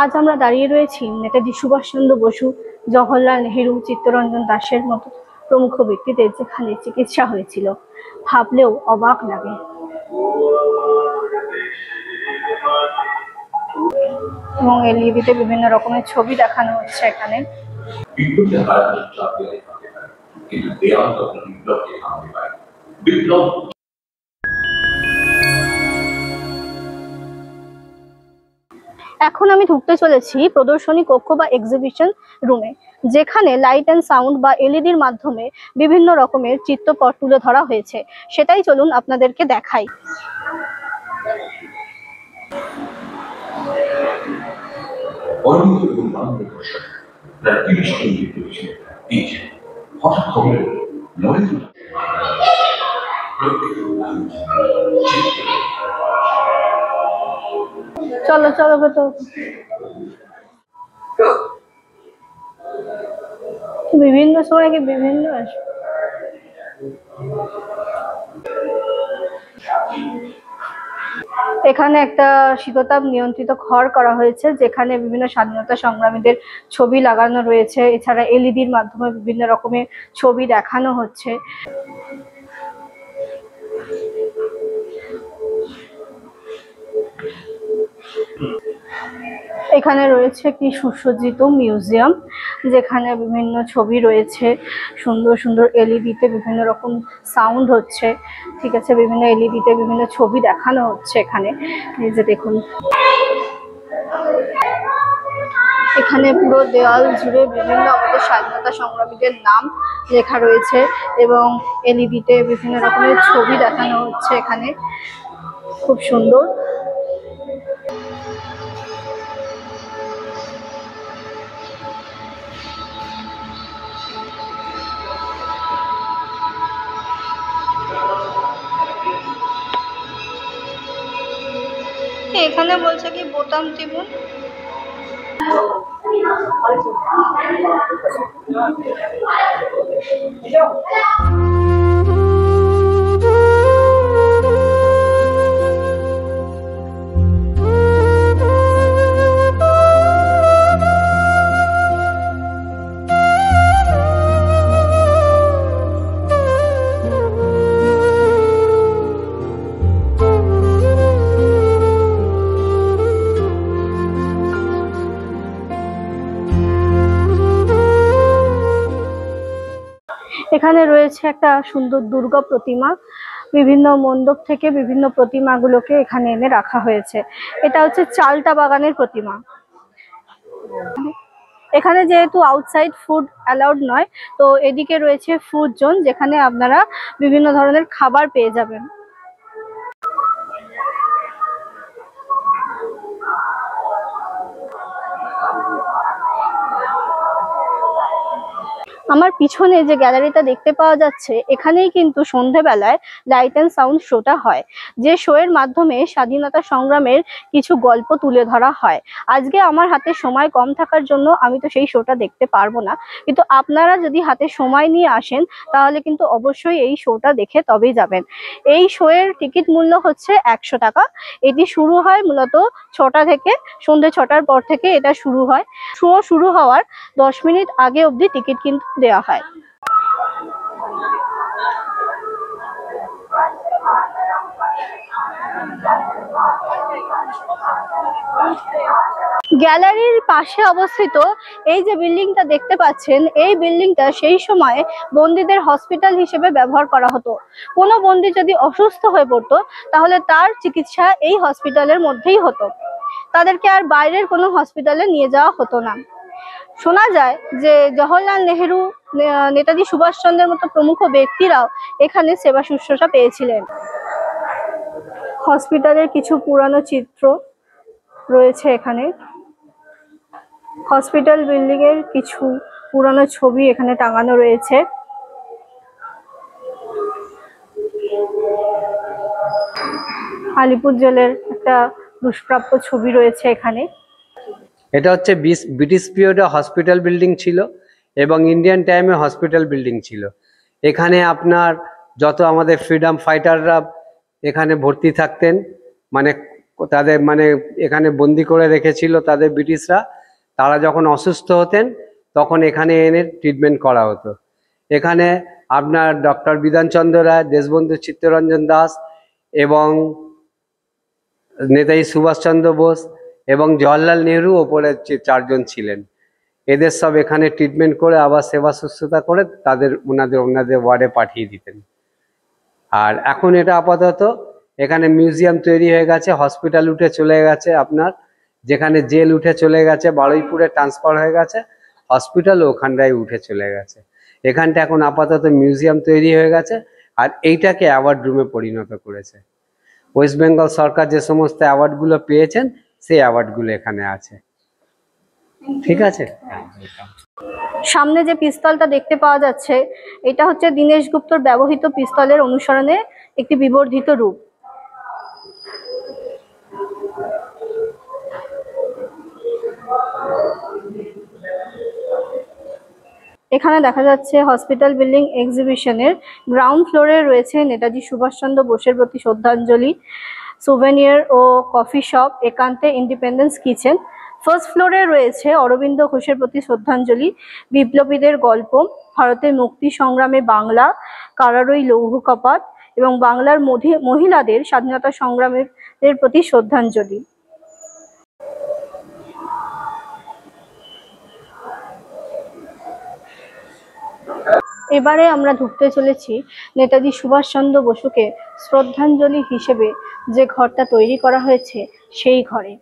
আজ আমরা দাঁড়িয়ে রয়েছি নেতাজি সুভাষচন্দ্র বসু, জওহরলাল নেহেরু, চিত্তরঞ্জন দাসের মতো প্রমুখ ব্যক্তিদের যেখানে চিকিৎসা হয়েছিল। ভাবলেও অবাক লাগে। এবং এলইডিতে বিভিন্ন রকমের ছবি দেখানো হচ্ছে এখানে। এখন আমি ঢুকতে চলেছি প্রদর্শনী কক্ষ বা এক্সিবিশন রুমে, যেখানে লাইট অ্যান্ড সাউন্ড বা এলইডির মাধ্যমে বিভিন্ন রকমের চিত্রপট তুলে ধরা হয়েছে। সেটাই চলুন আপনাদেরকে দেখাই। চলো চলো তো বিভিন্ন সময় কি বিভিন্ন এখানে একটা শীততাপ নিয়ন্ত্রিত ঘর করা হয়েছে, যেখানে বিভিন্ন স্বাধীনতা সংগ্রামীদের ছবি লাগানো রয়েছে। এছাড়া এলইডির মাধ্যমে বিভিন্ন রকমের ছবি দেখানো হচ্ছে। এখানে রয়েছে একটি সুসজ্জিত মিউজিয়াম, যেখানে বিভিন্ন ছবি রয়েছে। সুন্দর সুন্দর এলইডিতে বিভিন্ন রকম সাউন্ড হচ্ছে, ঠিক আছে, বিভিন্ন এলইডিতে বিভিন্ন ছবি দেখানো হচ্ছে এখানে। এই যে দেখুন, এখানে পুরো দেওয়াল জুড়ে বিভিন্ন আমাদের স্বাধীনতা সংগ্রামীদের নাম লেখা রয়েছে এবং এলইডিতে বিভিন্ন রকমের ছবি দেখানো হচ্ছে এখানে। খুব সুন্দর। এখানে বলছে কি বোতাম টিপুন। এখানে রয়েছে একটা সুন্দর দুর্গা প্রতিমা। বিভিন্ন মণ্ডপ থেকে বিভিন্ন প্রতিমাগুলোকে এখানে এনে রাখা হয়েছে। এটা হচ্ছে চালটা বাগানের প্রতিমা। এখানে যেহেতু আউটসাইড ফুড অ্যালাউড নয়, তো এদিকে রয়েছে ফুড জোন, যেখানে আপনারা বিভিন্ন ধরনের খাবার পেয়ে যাবেন। আমার পিছনে যে গ্যালারিটা দেখতে পাওয়া যাচ্ছে, এখানেই কিন্তু সন্ধেবেলায় লাইট অ্যান্ড সাউন্ড শোটা হয়, যে শো এর মাধ্যমে স্বাধীনতা সংগ্রামের কিছু গল্প তুলে ধরা হয়। আজকে আমার হাতে সময় কম থাকার জন্য আমি তো সেই শোটা দেখতে পারবো না, কিন্তু আপনারা যদি হাতে সময় নিয়ে আসেন তাহলে কিন্তু অবশ্যই এই শোটা দেখে তবেই যাবেন। এই শো এর টিকিট মূল্য হচ্ছে 100 টাকা। এটি শুরু হয় মূলত 6টা থেকে, সন্ধ্যে 6টার পর থেকে এটা শুরু হয়। শো শুরু হওয়ার 10 মিনিট আগে অবধি টিকিট কিন্তু দেওয়া হয়। গ্যালারির পাশে অবস্থিত এই যে বিল্ডিংটা দেখতে পাচ্ছেন, এই বিল্ডিংটা সেই সময় বন্দীদের হসপিটাল হিসেবে ব্যবহার করা হতো। কোনো বন্দী যদি অসুস্থ হয়ে পড়তো তাহলে তার চিকিৎসা এই হসপিটালের মধ্যেই হতো, তাদেরকে আর বাইরের কোনো হসপিটালে নিয়ে যাওয়া হতো না। শোনা যায় যে জওহরলাল নেহেরু, নেতাজি সুভাষচন্দ্রের মতো প্রমুখ ব্যক্তিরাও এখানে সেবা শুশ্রূষা পেয়েছিলেন। হসপিটালের কিছু পুরানো চিত্র রয়েছে এখানে। হসপিটাল বিল্ডিং এর কিছু পুরানো ছবি এখানে টাঙানো রয়েছে। আলিপুর জেলের একটা দুষ্প্রাপ্য ছবি রয়েছে এখানে। এটা হচ্ছে ব্রিটিশ পিরিয়ডে হসপিটাল বিল্ডিং ছিল এবং ইন্ডিয়ান টাইমে হসপিটাল বিল্ডিং ছিল। এখানে আপনার যত আমাদের ফ্রিডম ফাইটাররা এখানে ভর্তি থাকতেন, মানে তাদের মানে এখানে বন্দি করে রেখেছিল তাদের ব্রিটিশরা। তারা যখন অসুস্থ হতেন তখন এখানে এনে ট্রিটমেন্ট করা হতো। এখানে আপনার ডক্টর বিধানচন্দ্র রায়, দেশবন্ধু চিত্তরঞ্জন দাস এবং নেতাজি সুভাষচন্দ্র বোস এবং জওহরলাল নেহরু ওপরে 4জন ছিলেন। এদের সব এখানে ট্রিটমেন্ট করে আবার সেবা শুশ্রূষা করে তাদের ওনাদের ওয়ার্ডে পাঠিয়ে দিতেন। আর এখন এটা আপাতত এখানে মিউজিয়াম তৈরি হয়ে গেছে, হসপিটাল উঠে চলে গেছে আপনার, যেখানে জেল উঠে চলে গেছে, বারুইপুরে ট্রান্সফার হয়ে গেছে, হসপিটাল ওখানটায় উঠে চলে গেছে। এখানটা এখন আপাতত মিউজিয়াম তৈরি হয়ে গেছে আর এইটাকে অ্যাওয়ার্ড রুমে পরিণত করেছে। ওয়েস্ট বেঙ্গল সরকার যে সমস্ত অ্যাওয়ার্ডগুলো পেয়েছেন সেই অ্যাওয়ার্ডগুলো এখানে আছে। ঠিক আছে। সামনে যে পিস্তলটা দেখতে পাওয়া যাচ্ছে এটা হচ্ছে দীনেশ গুপ্তর ব্যবহৃত পিস্তলের অনুসরণে একটি বিবর্ধিত রূপ। এখানে দেখা যাচ্ছে হসপিটাল বিল্ডিং এক্সিবিশনের গ্রাউন্ড ফ্লোরে রয়েছে নেতাজি সুভাষচন্দ্র বোসের প্রতি শ্রদ্ধাঞ্জলি, সুভেনিয়ার ও কফি শপ, একান্তে ইন্ডিপেন্ডেন্স কিচেন। ফার্স্ট ফ্লোরে রয়েছে অরবিন্দ ঘোষের প্রতি শ্রদ্ধাঞ্জলি, বিপ্লবীদের গল্প, ভারতের মুক্তি সংগ্রামে বাংলা, কারারই লৌহ কপাট এবং বাংলার মহিলাদের স্বাধীনতা সংগ্রামের প্রতি শ্রদ্ধাঞ্জলি। এবারে আমরা ঢুকতে চলেছি নেতাজি সুভাষচন্দ্র বসুকে শ্রদ্ধাঞ্জলি হিসেবে যে ঘরটা তৈরি করা হয়েছে সেই ঘরে।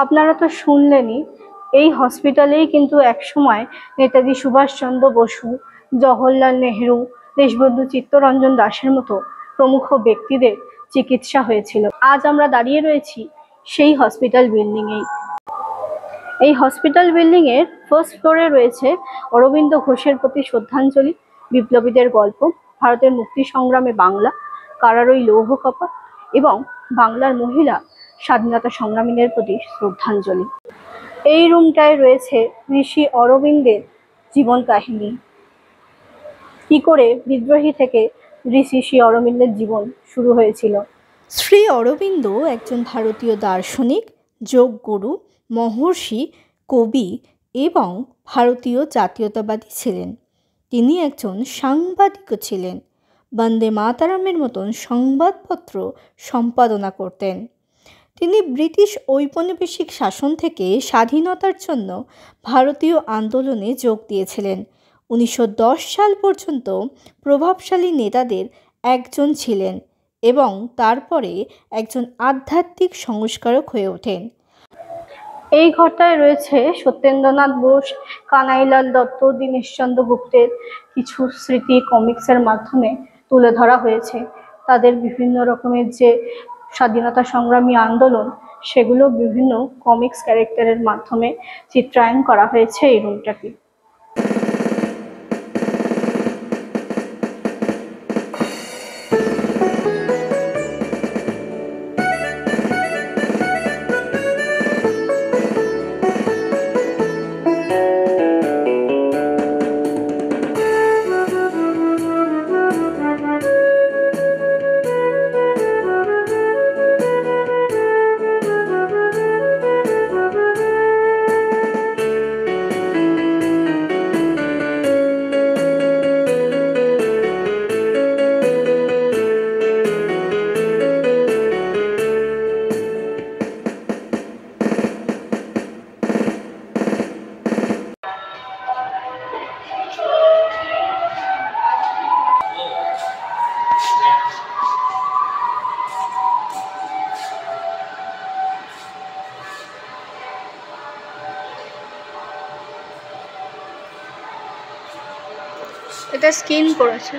আপনারা তো শুনলেনই, এই হসপিটালেই কিন্তু একসময় নেতাজি সুভাষচন্দ্র বসু, জওহরলাল নেহরু, দেশবন্ধু চিত্তরঞ্জন দাসের মতো প্রমুখ ব্যক্তিদের চিকিৎসা হয়েছিল। আজ আমরা দাঁড়িয়ে রয়েছি সেই হসপিটাল বিল্ডিংয়েই। এই হসপিটাল বিল্ডিং এর ফার্স্ট ফ্লোরে রয়েছে অরবিন্দ ঘোষের প্রতি শ্রদ্ধাঞ্জলি, বিপ্লবীদের গল্প, ভারতের মুক্তি সংগ্রামে বাংলা, কারারই লৌহ কপাট এবং বাংলার মহিলা স্বাধীনতা সংগ্রামীদের প্রতি শ্রদ্ধাঞ্জলি। এই রুমটায় রয়েছে ঋষি অরবিন্দের জীবন কাহিনী, কি করে বিদ্রোহী থেকে শ্রী অরবিন্দের জীবন শুরু হয়েছিল। শ্রী অরবিন্দ একজন ভারতীয় দার্শনিক, যোগগুরু, মহর্ষি, কবি এবং ভারতীয় জাতীয়তাবাদী ছিলেন। তিনি একজন সাংবাদিকও ছিলেন। বন্দে মাতারামের মতন সংবাদপত্র সম্পাদনা করতেন। তিনি ব্রিটিশ ঔপনিবেশিক শাসন থেকে স্বাধীনতার জন্য ভারতীয় আন্দোলনে যোগ দিয়েছিলেন। 1910 সাল পর্যন্ত প্রভাবশালী নেতাদের একজন ছিলেন এবং তারপরে একজন আধ্যাত্মিক সংস্কারক হয়ে ওঠেন। এই ঘরটায় রয়েছে সত্যেন্দ্রনাথ বোস, কানাইলাল দত্ত, দীনেশচন্দ্র গুপ্তের কিছু স্মৃতি কমিক্সের মাধ্যমে তুলে ধরা হয়েছে। তাদের বিভিন্ন রকমের যে স্বাধীনতা সংগ্রামী আন্দোলন সেগুলো বিভিন্ন কমিক্স ক্যারেক্টারের মাধ্যমে চিত্রায়ন করা হয়েছে এই রুমটাকে। এটা স্কিন করেছে।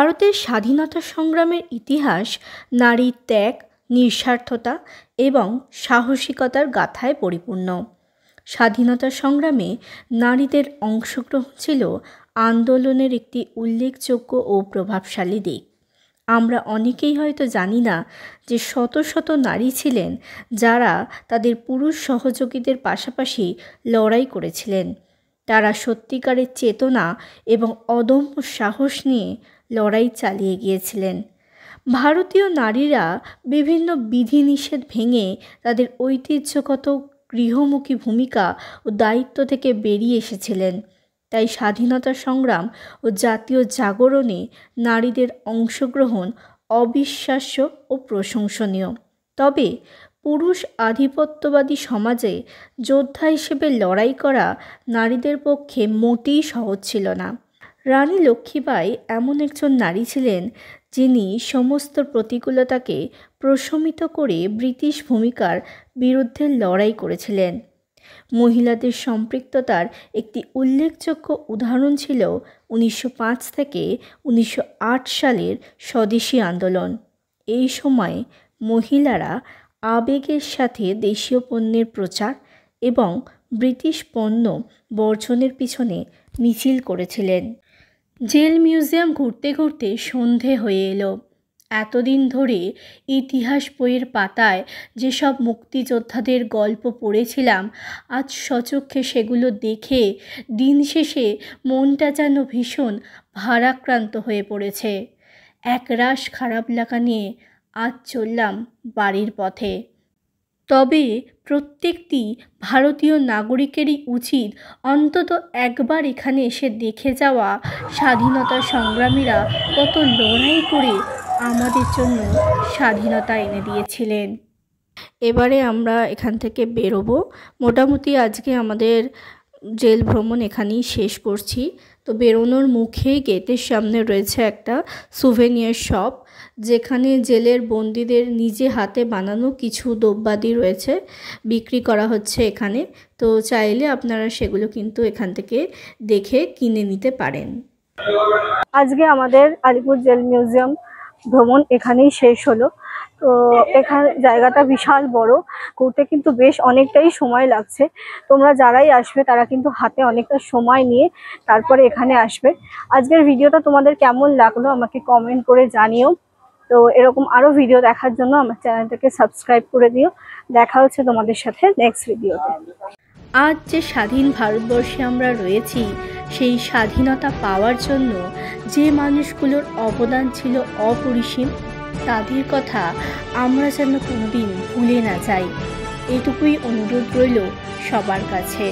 ভারতের স্বাধীনতা সংগ্রামের ইতিহাস নারীর ত্যাগ, নিঃস্বার্থতা এবং সাহসিকতার গাথায় পরিপূর্ণ। স্বাধীনতা সংগ্রামে নারীদের অংশগ্রহণ ছিল আন্দোলনের একটি উল্লেখযোগ্য ও প্রভাবশালী দিক। আমরা অনেকেই হয়তো জানি না যে শত শত নারী ছিলেন যারা তাদের পুরুষ সহযোগীদের পাশাপাশি লড়াই করেছিলেন। তারা সত্যিকারের চেতনা এবং অদম্য সাহস নিয়ে লড়াই চালিয়ে গিয়েছিলেন। ভারতীয় নারীরা বিভিন্ন বিধিনিষেধ ভেঙে তাদের ঐতিহ্যগত গৃহমুখী ভূমিকা ও দায়িত্ব থেকে বেরিয়ে এসেছিলেন। তাই স্বাধীনতা সংগ্রাম ও জাতীয় জাগরণে নারীদের অংশগ্রহণ অবিশ্বাস্য ও প্রশংসনীয়। তবে পুরুষ আধিপত্যবাদী সমাজে যোদ্ধা হিসেবে লড়াই করা নারীদের পক্ষে মোটেই সহজ ছিল না। রানী লক্ষ্মীবাঈ এমন একজন নারী ছিলেন যিনি সমস্ত প্রতিকূলতাকে প্রশমিত করে ব্রিটিশ ভূমিকার বিরুদ্ধে লড়াই করেছিলেন। মহিলাদের সম্পৃক্ততার একটি উল্লেখযোগ্য উদাহরণ ছিল 1905 থেকে 1908 সালের স্বদেশী আন্দোলন। এই সময় মহিলারা আবেগের সাথে দেশীয় পণ্যের প্রচার এবং ব্রিটিশ পণ্য বর্জনের পিছনে মিছিল করেছিলেন। জেল মিউজিয়াম ঘুরতে ঘুরতে সন্ধে হয়ে এলো। এতদিন ধরে ইতিহাস বইয়ের পাতায় যেসব মুক্তিযোদ্ধাদের গল্প পড়েছিলাম, আজ সচক্ষে সেগুলো দেখে দিন শেষে মনটা যেন ভীষণ ভারাক্রান্ত হয়ে পড়েছে। একরাশ খারাপ লাগা নিয়ে আজ চললাম বাড়ির পথে। তবে প্রত্যেকটি ভারতীয় নাগরিকেরই উচিত অন্তত একবার এখানে এসে দেখে যাওয়া স্বাধীনতা সংগ্রামীরা কত লড়াই করে আমাদের জন্য স্বাধীনতা এনে দিয়েছিলেন। এবারে আমরা এখান থেকে বেরোবো। মোটামুটি আজকে আমাদের জেল ভ্রমণ এখানেই শেষ করছি। তো বেরোনোর মুখে গেটের সামনে রয়েছে একটা সুভেনিয়ার শপ, যেখানে জেলের বন্দীদের নিজে হাতে বানানো কিছু দ্রব্যাদি রয়েছে, বিক্রি করা হচ্ছে এখানে। তো চাইলে আপনারা সেগুলো কিন্তু এখান থেকে দেখে কিনে নিতে পারেন। আজকে আমাদের আলিপুর জেল মিউজিয়াম ভ্রমণ এখানেই শেষ হলো। তো এখানে জায়গাটা বিশাল বড়, ঘুরতে কিন্তু বেশ অনেকটাই সময় লাগছে। তোমরা যারাই আসবে তারা কিন্তু হাতে অনেকটা সময় নিয়ে তারপরে এখানে আসবে। আজকের ভিডিওটা তোমাদের কেমন লাগলো আমাকে কমেন্ট করে জানিও। তো এরকম আরো ভিডিও দেখার জন্য আমার চ্যানেলটাকে সাবস্ক্রাইব করে দিও। দেখা হচ্ছে তোমাদের সাথে নেক্সট ভিডিওতে। আজ যে স্বাধীন ভারতবর্ষে আমরা রয়েছি, সেই স্বাধীনতা পাওয়ার জন্য যে মানুষগুলোর অবদান ছিল অপরিসীম, তাদের কথা আমরা যেন কোনোদিন ভুলে না যাই। এটুকুই অনুরোধ রইল সবার কাছে।